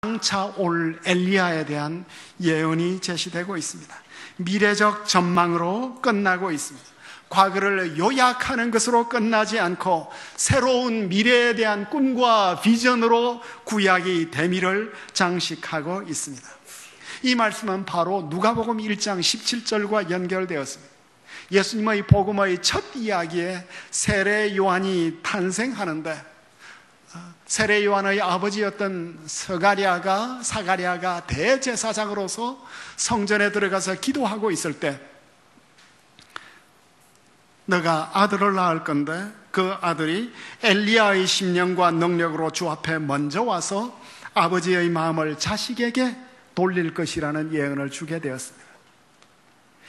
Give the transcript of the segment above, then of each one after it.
장차 올 엘리야에 대한 예언이 제시되고 있습니다. 미래적 전망으로 끝나고 있습니다. 과거를 요약하는 것으로 끝나지 않고 새로운 미래에 대한 꿈과 비전으로 구약이 대미를 장식하고 있습니다. 이 말씀은 바로 누가복음 1장 17절과 연결되었습니다. 예수님의 복음의 첫 이야기에 세례 요한이 탄생하는데, 세례 요한의 아버지였던 사가랴가 대제사장으로서 성전에 들어가서 기도하고 있을 때, 너가 아들을 낳을 건데 그 아들이 엘리야의 심령과 능력으로 주 앞에 먼저 와서 아버지의 마음을 자식에게 돌릴 것이라는 예언을 주게 되었습니다.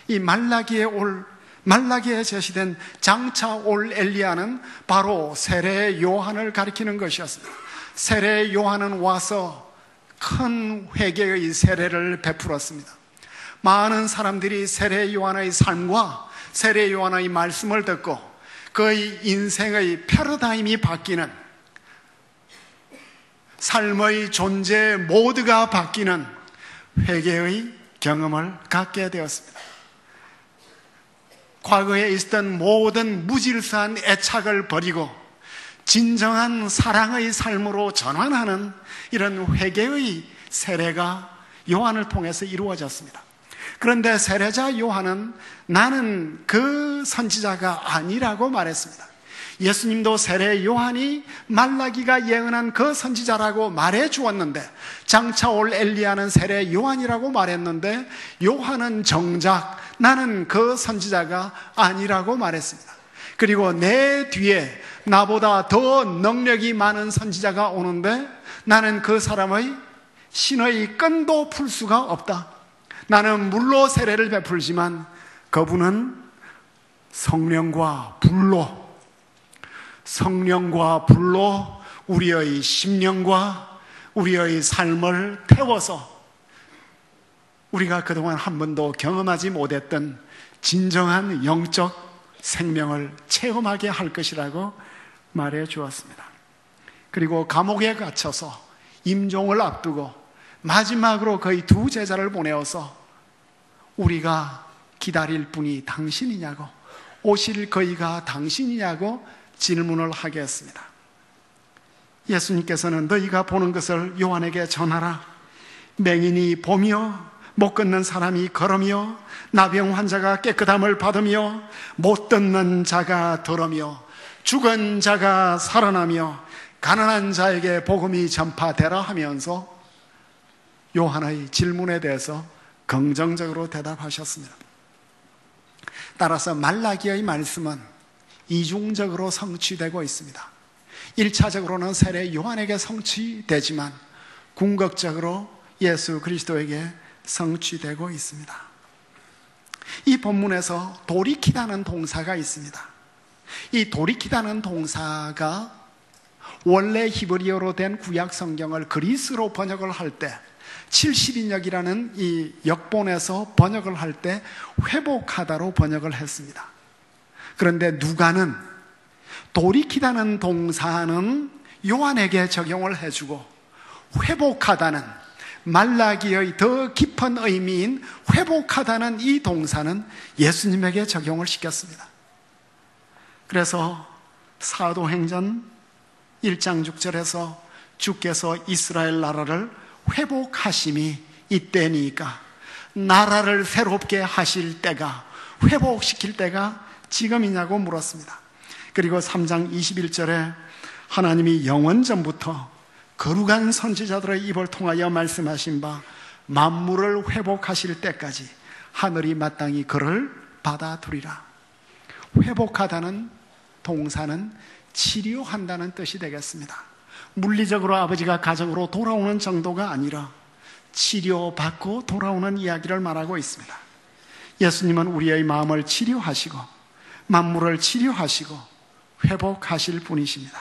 이 말라기에 제시된 장차 올 엘리야는 바로 세례 요한을 가리키는 것이었습니다. 세례 요한은 와서 큰 회개의 세례를 베풀었습니다. 많은 사람들이 세례 요한의 삶과 세례 요한의 말씀을 듣고 그의 인생의 패러다임이 바뀌는, 삶의 존재 모두가 바뀌는 회개의 경험을 갖게 되었습니다. 과거에 있었던 모든 무질서한 애착을 버리고 진정한 사랑의 삶으로 전환하는 이런 회개의 세례가 요한을 통해서 이루어졌습니다. 그런데 세례자 요한은 나는 그 선지자가 아니라고 말했습니다. 예수님도 세례 요한이 말라기가 예언한 그 선지자라고 말해 주었는데, 장차 올 엘리야는 세례 요한이라고 말했는데 요한은 정작 나는 그 선지자가 아니라고 말했습니다. 그리고 내 뒤에 나보다 더 능력이 많은 선지자가 오는데 나는 그 사람의 신의 끈도 풀 수가 없다. 나는 물로 세례를 베풀지만 그분은 성령과 불로 우리의 심령과 우리의 삶을 태워서 우리가 그동안 한 번도 경험하지 못했던 진정한 영적 생명을 체험하게 할 것이라고 말해 주었습니다. 그리고 감옥에 갇혀서 임종을 앞두고 마지막으로 거의 2 제자를 보내어서 우리가 기다릴 분이 당신이냐고, 오실 거의가 당신이냐고 질문을 하게 했습니다. 예수님께서는 너희가 보는 것을 요한에게 전하라. 맹인이 보며 못 걷는 사람이 걸으며 나병 환자가 깨끗함을 받으며 못 듣는 자가 들으며 죽은 자가 살아나며 가난한 자에게 복음이 전파되라 하면서 요한의 질문에 대해서 긍정적으로 대답하셨습니다. 따라서 말라기의 말씀은 이중적으로 성취되고 있습니다. 1차적으로는 세례 요한에게 성취되지만 궁극적으로 예수 그리스도에게 성취되고 있습니다. 이 본문에서 돌이키다는 동사가 있습니다. 이 돌이키다는 동사가 원래 히브리어로 된 구약 성경을 그리스로 번역을 할 때 70인역이라는 이 역본에서 번역을 할 때 회복하다로 번역을 했습니다. 그런데 누가는 돌이키다는 동사는 요한에게 적용을 해주고 회복하다는 말라기의 더 깊은 의미인 회복하다는 이 동사는 예수님에게 적용을 시켰습니다. 그래서 사도행전 1장 6절에서 주께서 이스라엘 나라를 회복하심이 이때니까 나라를 새롭게 하실 때가, 회복시킬 때가 지금이냐고 물었습니다. 그리고 3장 21절에 하나님이 영원전부터 거룩한 선지자들의 입을 통하여 말씀하신 바 만물을 회복하실 때까지 하늘이 마땅히 그를 받아두리라. 회복하다는 동사는 치료한다는 뜻이 되겠습니다. 물리적으로 아버지가 가정으로 돌아오는 정도가 아니라 치료받고 돌아오는 이야기를 말하고 있습니다. 예수님은 우리의 마음을 치료하시고 만물을 치료하시고 회복하실 분이십니다.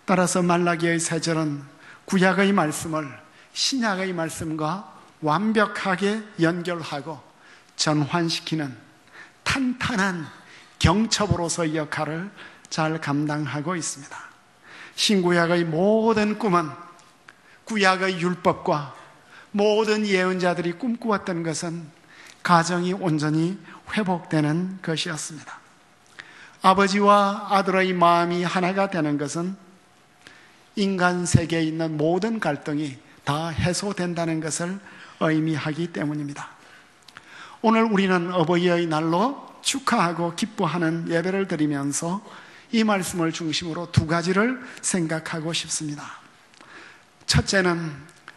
따라서 말라기의 세 절은 구약의 말씀을 신약의 말씀과 완벽하게 연결하고 전환시키는 탄탄한 경첩으로서의 역할을 잘 감당하고 있습니다. 신구약의 모든 꿈은 구약의 율법과 모든 예언자들이 꿈꾸었던 것은 가정이 온전히 회복되는 것이었습니다. 아버지와 아들의 마음이 하나가 되는 것은 인간 세계에 있는 모든 갈등이 다 해소된다는 것을 의미하기 때문입니다. 오늘 우리는 어버이의 날로 축하하고 기뻐하는 예배를 드리면서 이 말씀을 중심으로 두 가지를 생각하고 싶습니다. 첫째는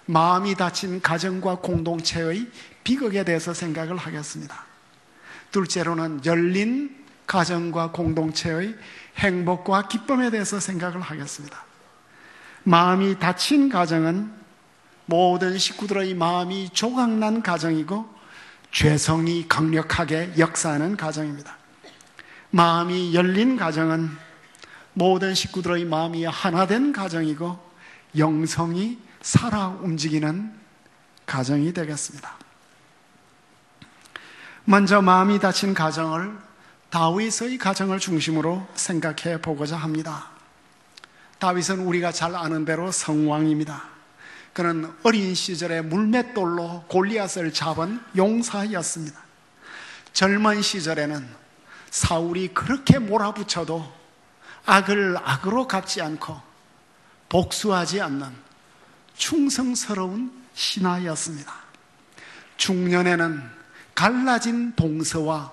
마음이 다친 가정과 공동체의 비극에 대해서 생각을 하겠습니다. 둘째로는 열린 가정과 공동체의 행복과 기쁨에 대해서 생각을 하겠습니다. 마음이 다친 가정은 모든 식구들의 마음이 조각난 가정이고 죄성이 강력하게 역사하는 가정입니다. 마음이 열린 가정은 모든 식구들의 마음이 하나된 가정이고 영성이 살아 움직이는 가정이 되겠습니다. 먼저 마음이 다친 가정을 다윗의 가정을 중심으로 생각해 보고자 합니다. 다윗은 우리가 잘 아는 대로 성왕입니다. 그는 어린 시절에 물맷돌로 골리앗을 잡은 용사였습니다. 젊은 시절에는 사울이 그렇게 몰아붙여도 악을 악으로 갚지 않고 복수하지 않는 충성스러운 신하였습니다. 중년에는 갈라진 동서와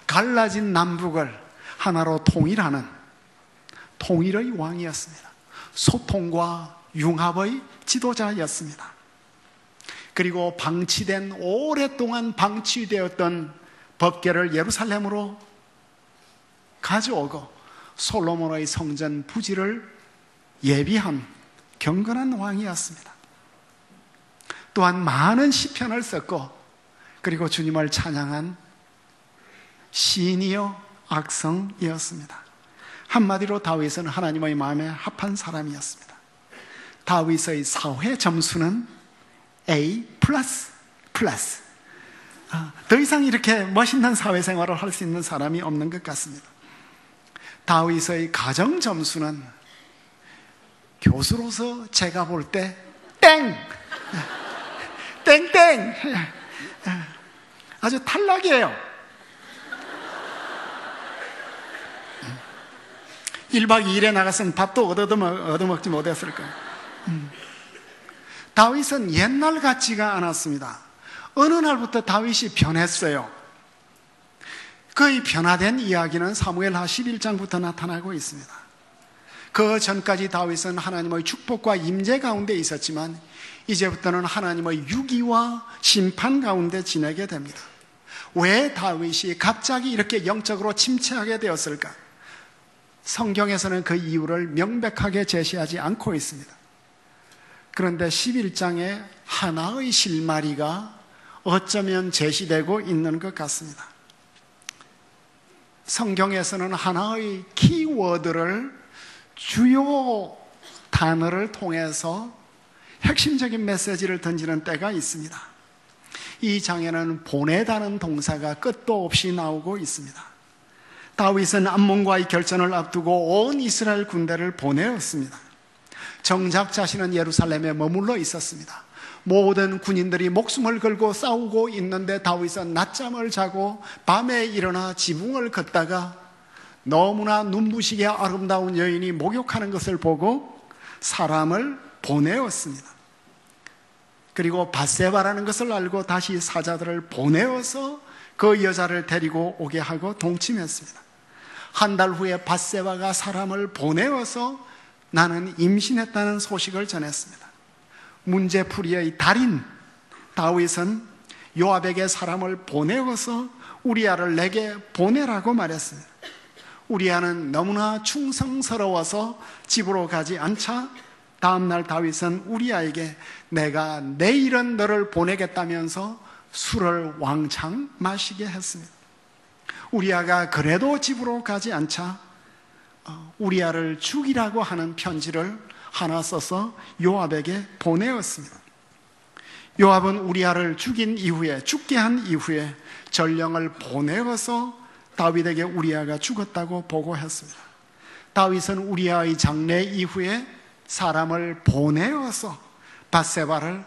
갈라진 남북을 하나로 통일하는 통일의 왕이었습니다. 소통과 융합의 지도자였습니다. 그리고 방치된, 오랫동안 방치되었던 법궤를 예루살렘으로 가져오고 솔로몬의 성전 부지를 예비한 경건한 왕이었습니다. 또한 많은 시편을 썼고 그리고 주님을 찬양한 시인이요 악성이었습니다. 한마디로 다윗은 하나님의 마음에 합한 사람이었습니다. 다윗의 사회 점수는 A++. 더 이상 이렇게 멋있는 사회생활을 할 수 있는 사람이 없는 것 같습니다. 다윗의 가정 점수는 교수로서 제가 볼 때 땡! 땡땡! 아주 탈락이에요. 1박 2일에 나갔으면 밥도 얻어먹지 못했을 거예요. 다윗은 옛날 같지가 않았습니다. 어느 날부터 다윗이 변했어요. 그의 변화된 이야기는 사무엘하 11장부터 나타나고 있습니다. 그 전까지 다윗은 하나님의 축복과 임재 가운데 있었지만 이제부터는 하나님의 유기와 심판 가운데 지내게 됩니다. 왜 다윗이 갑자기 이렇게 영적으로 침체하게 되었을까? 성경에서는 그 이유를 명백하게 제시하지 않고 있습니다. 그런데 11장에 하나의 실마리가 어쩌면 제시되고 있는 것 같습니다. 성경에서는 하나의 키워드를 주요 단어를 통해서 핵심적인 메시지를 던지는 때가 있습니다. 이 장에는 보내다는 동사가 끝도 없이 나오고 있습니다. 다윗은 암몬과의 결전을 앞두고 온 이스라엘 군대를 보내었습니다. 정작 자신은 예루살렘에 머물러 있었습니다. 모든 군인들이 목숨을 걸고 싸우고 있는데 다윗은 낮잠을 자고 밤에 일어나 지붕을 걷다가 너무나 눈부시게 아름다운 여인이 목욕하는 것을 보고 사람을 보내었습니다. 그리고 밧세바라는 것을 알고 다시 사자들을 보내어서 그 여자를 데리고 오게 하고 동침했습니다. 한 달 후에 밧세바가 사람을 보내어서 나는 임신했다는 소식을 전했습니다. 문제풀이의 달인 다윗은 요압에게 사람을 보내어서 우리아를 내게 보내라고 말했습니다. 우리아는 너무나 충성스러워서 집으로 가지 않자 다음날 다윗은 우리아에게 내가 내일은 너를 보내겠다면서 술을 왕창 마시게 했습니다. 우리아가 그래도 집으로 가지 않자 우리아를 죽이라고 하는 편지를 하나 써서 요압에게 보내었습니다. 요압은 우리아를 죽게 한 이후에 전령을 보내어서 다윗에게 우리아가 죽었다고 보고했습니다. 다윗은 우리아의 장례 이후에 사람을 보내어서 밧세바를